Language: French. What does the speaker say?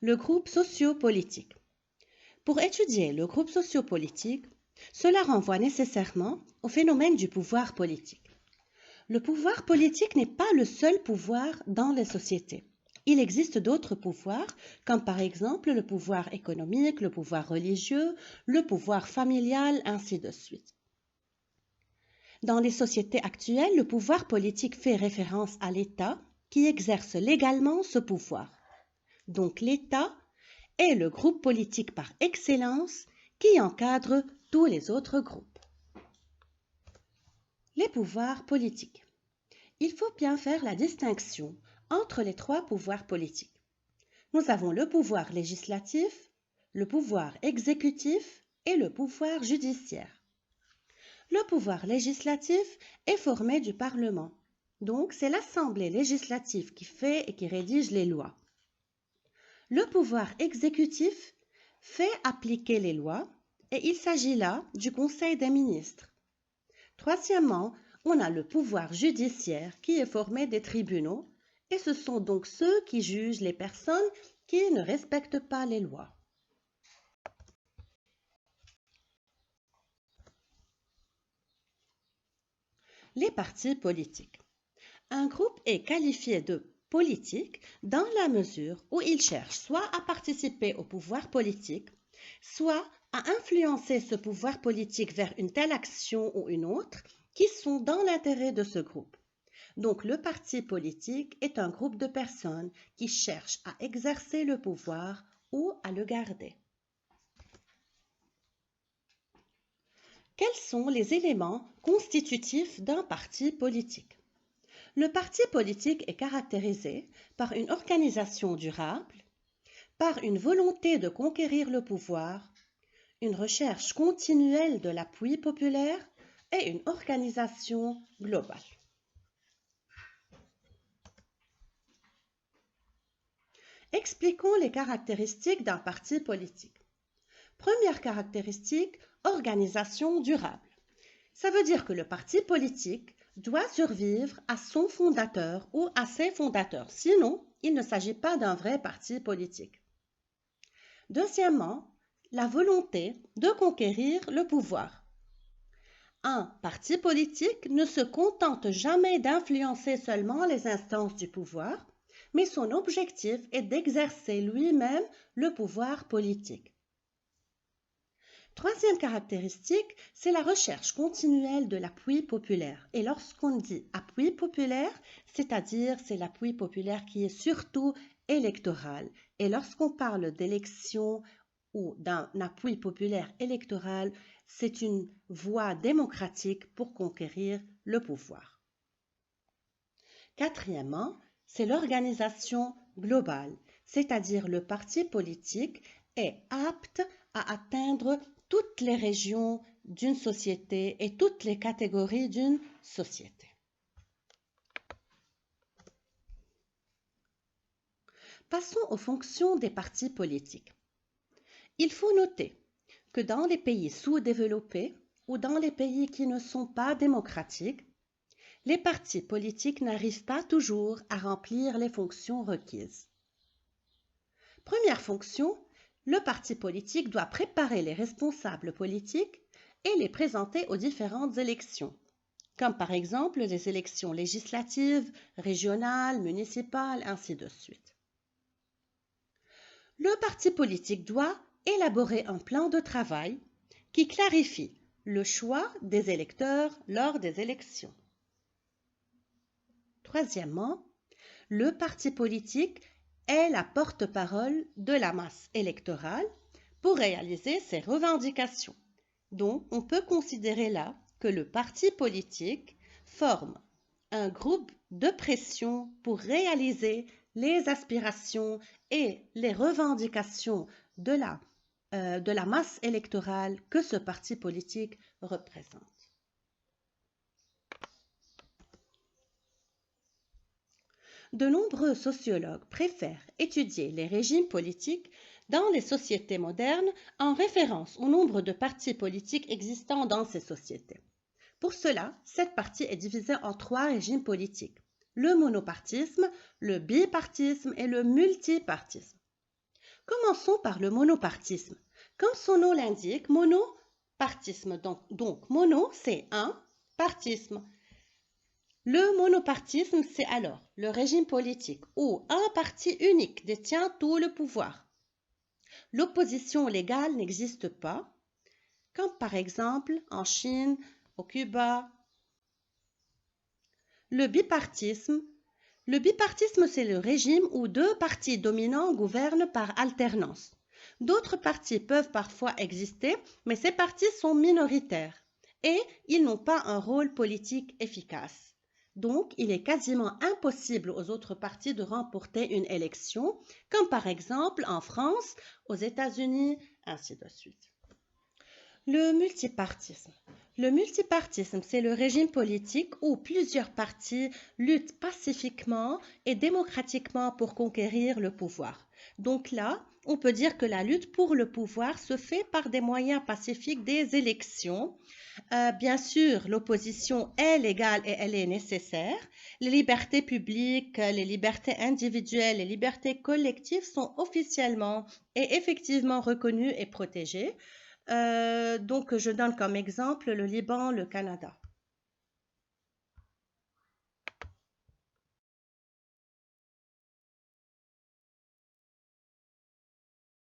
Le groupe sociopolitique. Pour étudier le groupe sociopolitique, cela renvoie nécessairement au phénomène du pouvoir politique. Le pouvoir politique n'est pas le seul pouvoir dans les sociétés. Il existe d'autres pouvoirs, comme par exemple le pouvoir économique, le pouvoir religieux, le pouvoir familial, ainsi de suite. Dans les sociétés actuelles, le pouvoir politique fait référence à l'État qui exerce légalement ce pouvoir. Donc l'État est le groupe politique par excellence qui encadre tous les autres groupes. Les pouvoirs politiques. Il faut bien faire la distinction entre les trois pouvoirs politiques. Nous avons le pouvoir législatif, le pouvoir exécutif et le pouvoir judiciaire. Le pouvoir législatif est formé du Parlement. Donc, c'est l'Assemblée législative qui fait et qui rédige les lois. Le pouvoir exécutif fait appliquer les lois et il s'agit là du Conseil des ministres. Troisièmement, on a le pouvoir judiciaire qui est formé des tribunaux et ce sont donc ceux qui jugent les personnes qui ne respectent pas les lois. Les partis politiques. Un groupe est qualifié de politique dans la mesure où il cherche soit à participer au pouvoir politique, soit à influencer ce pouvoir politique vers une telle action ou une autre qui sont dans l'intérêt de ce groupe. Donc le parti politique est un groupe de personnes qui cherchent à exercer le pouvoir ou à le garder. Quels sont les éléments constitutifs d'un parti politique? Le parti politique est caractérisé par une organisation durable, par une volonté de conquérir le pouvoir, une recherche continuelle de l'appui populaire et une organisation globale. Expliquons les caractéristiques d'un parti politique. Première caractéristique, organisation durable. Ça veut dire que le parti politique doit survivre à son fondateur ou à ses fondateurs. Sinon, il ne s'agit pas d'un vrai parti politique. Deuxièmement, la volonté de conquérir le pouvoir. Un parti politique ne se contente jamais d'influencer seulement les instances du pouvoir, mais son objectif est d'exercer lui-même le pouvoir politique. Troisième caractéristique, c'est la recherche continuelle de l'appui populaire. Et lorsqu'on dit appui populaire, c'est-à-dire c'est l'appui populaire qui est surtout électoral. Et lorsqu'on parle d'élection ou d'un appui populaire électoral, c'est une voie démocratique pour conquérir le pouvoir. Quatrièmement, c'est l'organisation globale, c'est-à-dire le parti politique est apte à atteindre toutes les régions d'une société et toutes les catégories d'une société. Passons aux fonctions des partis politiques. Il faut noter que dans les pays sous-développés ou dans les pays qui ne sont pas démocratiques, les partis politiques n'arrivent pas toujours à remplir les fonctions requises. Première fonction, le parti politique doit préparer les responsables politiques et les présenter aux différentes élections, comme par exemple les élections législatives, régionales, municipales, ainsi de suite. Le parti politique doit élaborer un plan de travail qui clarifie le choix des électeurs lors des élections. Troisièmement, le parti politique est la porte-parole de la masse électorale pour réaliser ses revendications. Donc, on peut considérer là que le parti politique forme un groupe de pression pour réaliser les aspirations et les revendications de la masse électorale que ce parti politique représente. De nombreux sociologues préfèrent étudier les régimes politiques dans les sociétés modernes en référence au nombre de partis politiques existants dans ces sociétés. Pour cela, cette partie est divisée en 3 régimes politiques: le monopartisme, le bipartisme et le multipartisme. Commençons par le monopartisme. Comme son nom l'indique, monopartisme. Donc mono, c'est un, partisme. Le monopartisme, c'est alors le régime politique où un parti unique détient tout le pouvoir. L'opposition légale n'existe pas, comme par exemple en Chine, au Cuba. Le bipartisme, c'est le régime où deux partis dominants gouvernent par alternance. D'autres partis peuvent parfois exister, mais ces partis sont minoritaires et ils n'ont pas un rôle politique efficace. Donc, il est quasiment impossible aux autres partis de remporter une élection, comme par exemple en France, aux États-Unis, ainsi de suite. Le multipartisme. Le multipartisme, c'est le régime politique où plusieurs partis luttent pacifiquement et démocratiquement pour conquérir le pouvoir. Donc là, on peut dire que la lutte pour le pouvoir se fait par des moyens pacifiques des élections. Bien sûr, l'opposition est légale et elle est nécessaire. Les libertés publiques, les libertés individuelles, les libertés collectives sont officiellement et effectivement reconnues et protégées. Donc, je donne comme exemple le Liban, le Canada.